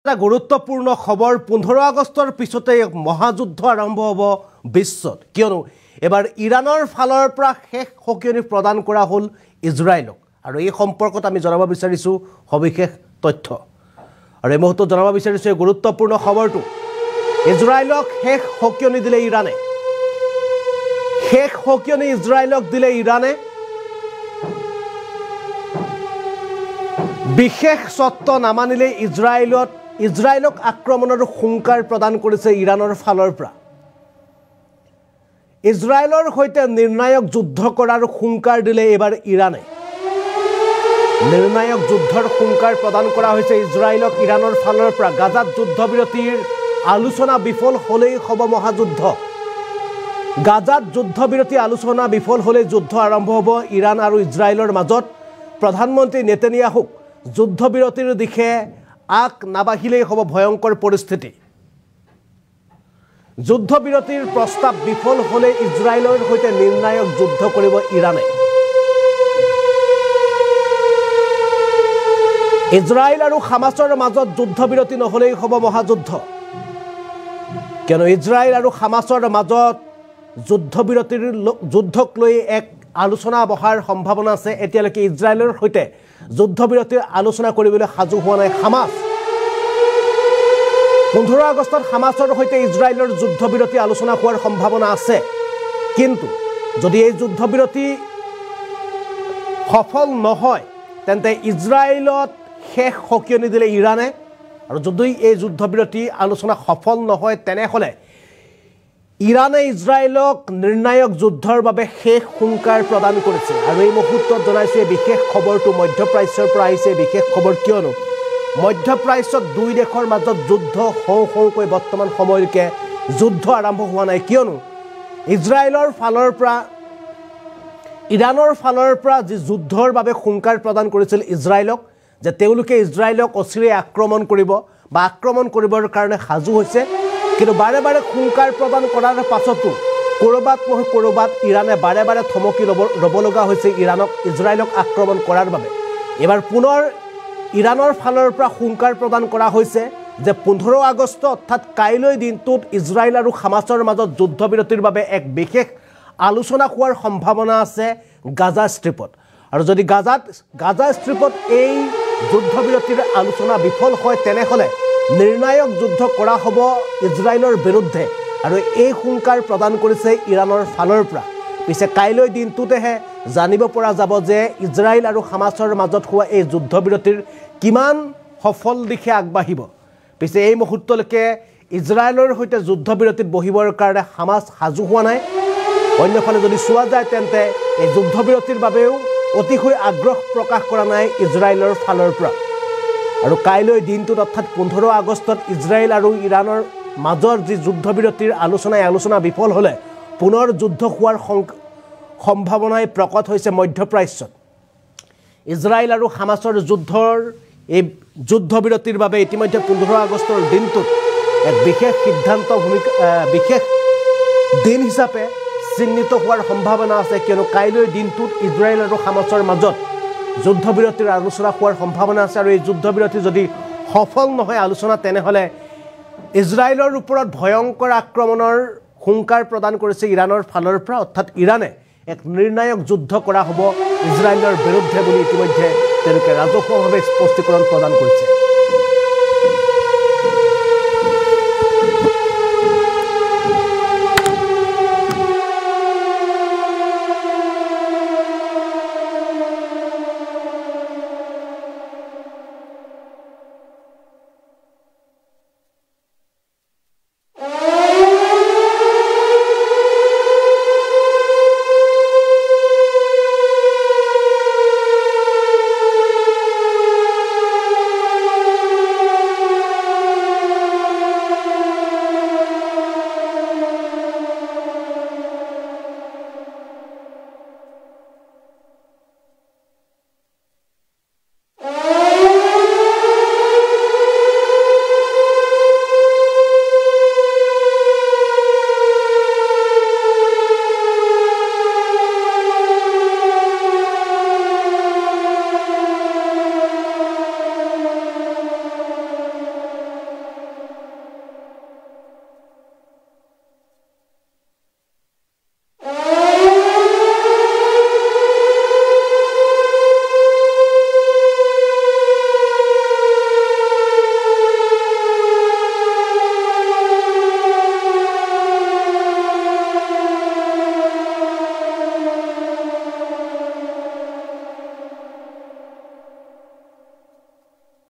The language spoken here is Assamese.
এটা গুৰুত্বপূৰ্ণ খবৰ 15 আগষ্টৰ পিছতে মহাযুদ্ধ আৰম্ভ হ'ব বিশ্বত কিয়নো এবাৰ ইৰানৰ ফালৰ পৰা শেষ সকিয়নি প্ৰদান কৰা হ'ল ইজৰাইলক আৰু এই সম্পৰ্কত আমি জনাব বিচাৰিছো সবিশেষ তথ্য আৰু এই মুহূৰ্তত জনাব বিচাৰিছো এই গুৰুত্বপূৰ্ণ খবৰটো ইজৰাইলক শেষ সকিয়নি দিলে ইৰানে শেষ সকিয়নি ইজৰাইলক দিলে ইৰানে বিশেষ চৰ্ত নামানিলে ইজৰাইলক আক্ৰমণৰ হুংকাৰ প্ৰদান কৰিছে ইৰানৰ ফালৰ পৰা ইজৰাইলৰ সৈতে নিৰ্ণায়ক যুদ্ধ কৰাৰ হুংকাৰ দিলে এবাৰ ইৰানে নিৰ্ণায়ক যুদ্ধৰ হুংকাৰ প্ৰদান কৰা হৈছে ইজৰাইলক ইৰানৰ ফালৰ পৰা গাজাত যুদ্ধবিৰতিৰ আলোচনা বিফল হ'লেই হ'ব মহাযুদ্ধ গাজাত যুদ্ধবিৰতি আলোচনা বিফল হ'লে যুদ্ধ আৰম্ভ হ'ব ইৰাণ আৰু ইজৰাইলৰ মাজত প্ৰধানমন্ত্ৰী নেতানিয়াহুক যুদ্ধবিৰতিৰ দিশে আক নাবাহিলেই হ'ব ভয়ংকৰ পৰিস্থিতি যুদ্ধবিৰতিৰ প্ৰস্তাৱ বিফল হ'লে ইজৰাইলৰ সৈতে নিৰ্ণায়ক যুদ্ধ কৰিব ইৰানে ইজৰাইল আৰু হামাছৰ মাজত যুদ্ধবিৰতি নহ'লেই হ'ব মহাযুদ্ধ কিয়নো ইজৰাইল আৰু হামাছৰ মাজত যুদ্ধক লৈ এক আলোচনা বহাৰ সম্ভাৱনা আছে এতিয়ালৈকে ইজৰাইলৰ সৈতে যুদ্ধবিৰতিৰ আলোচনা কৰিবলৈ সাজু হোৱা নাই হামাছ 15 আগষ্টত হামাছৰ সৈতে ইজৰাইলৰ যুদ্ধবিৰতি আলোচনা হোৱাৰ সম্ভাৱনা আছে কিন্তু যদি এই যুদ্ধবিৰতি সফল নহয় তেন্তে ইজৰাইলত শেষ সকিয়নি দিলে ইৰানে আৰু যদি এই যুদ্ধবিৰতি আলোচনা সফল নহয় তেনেহ'লে ইৰানে ইজৰাইলক নিৰ্ণায়ক যুদ্ধৰ বাবে শেষ হুংকাৰ প্ৰদান কৰিছে আৰু এই মুহূৰ্তত জনাইছে বিশেষ খবৰটো মধ্যপ্ৰাচ্যৰ পৰা আহিছে বিশেষ খবৰ কিয়নো মধ্যপ্ৰাচ্যত দুই দেশৰ মাজত যুদ্ধ হওঁকৈ বৰ্তমান সময়লৈকে যুদ্ধ আৰম্ভ হোৱা নাই কিয়নো ইজৰাইলৰ ফালৰ পৰা ইৰানৰ ফালৰ পৰা যি যুদ্ধৰ বাবে হুংকাৰ প্ৰদান কৰিছিল ইজৰাইলক যে তেওঁলোকে ইজৰাইলক অচিৰে আক্ৰমণ কৰিব বা আক্ৰমণ কৰিবৰ কাৰণে সাজু হৈছে কিন্তু বাৰে বাৰে হুংকাৰ প্ৰদান কৰাৰ পাছতো কৰবাত নহয় কৰবাত ইৰানে বাৰে বাৰে থমকি ৰ'ব লগা হৈছে ইজৰাইলক আক্ৰমণ কৰাৰ বাবে এবাৰ পুনৰ ইৰানৰ ফালৰ পৰা হুংকাৰ প্ৰদান কৰা হৈছে যে 15 আগষ্ট অৰ্থাৎ কাইলৈ দিনটোত ইজৰাইল আৰু হামাছৰ মাজত যুদ্ধবিৰতিৰ বাবে এক বিশেষ আলোচনা হোৱাৰ সম্ভাৱনা আছে গাজা ষ্ট্ৰিপত আৰু যদি গাজা ষ্ট্ৰিপত এই যুদ্ধবিৰতিৰ আলোচনা বিফল হয় তেনেহ'লে নিৰ্ণায়ক যুদ্ধ কৰা হ'ব ইজৰাইলৰ বিৰুদ্ধে আৰু এই হুংকাৰ প্ৰদান কৰিছে ইৰানৰ ফালৰ পৰা পিছে কাইলৈ দিনটোতেহে জানিব পৰা যাব যে ইজৰাইল আৰু হামাছৰ মাজত হোৱা এই যুদ্ধবিৰতিৰ কিমান সফল দিশে আগবাঢ়িব পিছে এই মুহূৰ্তলৈকে ইজৰাইলৰ সৈতে যুদ্ধবিৰতিত বহিবৰ কাৰণে হামাছ সাজু হোৱা নাই অন্যফালে যদি চোৱা যায় তেন্তে এই যুদ্ধবিৰতিৰ বাবেও অতিশয় আগ্ৰহ প্ৰকাশ কৰা নাই ইজৰাইলৰ ফালৰ পৰা আৰু কাইলৈ দিনটোত অৰ্থাৎ 15 আগষ্টত ইজৰাইল আৰু ইৰানৰ মাজৰ যি যুদ্ধবিৰতিৰ আলোচনা বিফল হ'লে পুনৰ যুদ্ধ হোৱাৰ সম্ভাৱনাই প্ৰকট হৈছে মধ্যপ্ৰাচ্যত ইজৰাইল আৰু হামাছৰ এই যুদ্ধবিৰতিৰ বাবে ইতিমধ্যে 15 আগষ্টৰ দিনটোত এক বিশেষ বিশেষ দিন হিচাপে চিহ্নিত হোৱাৰ সম্ভাৱনা আছে কিয়নো কাইলৈ দিনটোত ইজৰাইল আৰু হামাছৰ মাজত যুদ্ধবিৰতিৰ আলোচনা হোৱাৰ সম্ভাৱনা আছে আৰু এই যুদ্ধবিৰতি যদি সফল নহয় আলোচনা তেনেহ'লে ইজৰাইলৰ ওপৰত ভয়ংকৰ আক্ৰমণৰ হুংকাৰ প্ৰদান কৰিছে ইৰানৰ ফালৰ পৰা অৰ্থাৎ ইৰানে এক নিৰ্ণায়ক যুদ্ধ কৰা হ'ব ইজৰাইলৰ বিৰুদ্ধে বুলি ইতিমধ্যে তেওঁলোকে ৰাজহুৱাভাৱে স্পষ্টীকৰণ প্ৰদান কৰিছে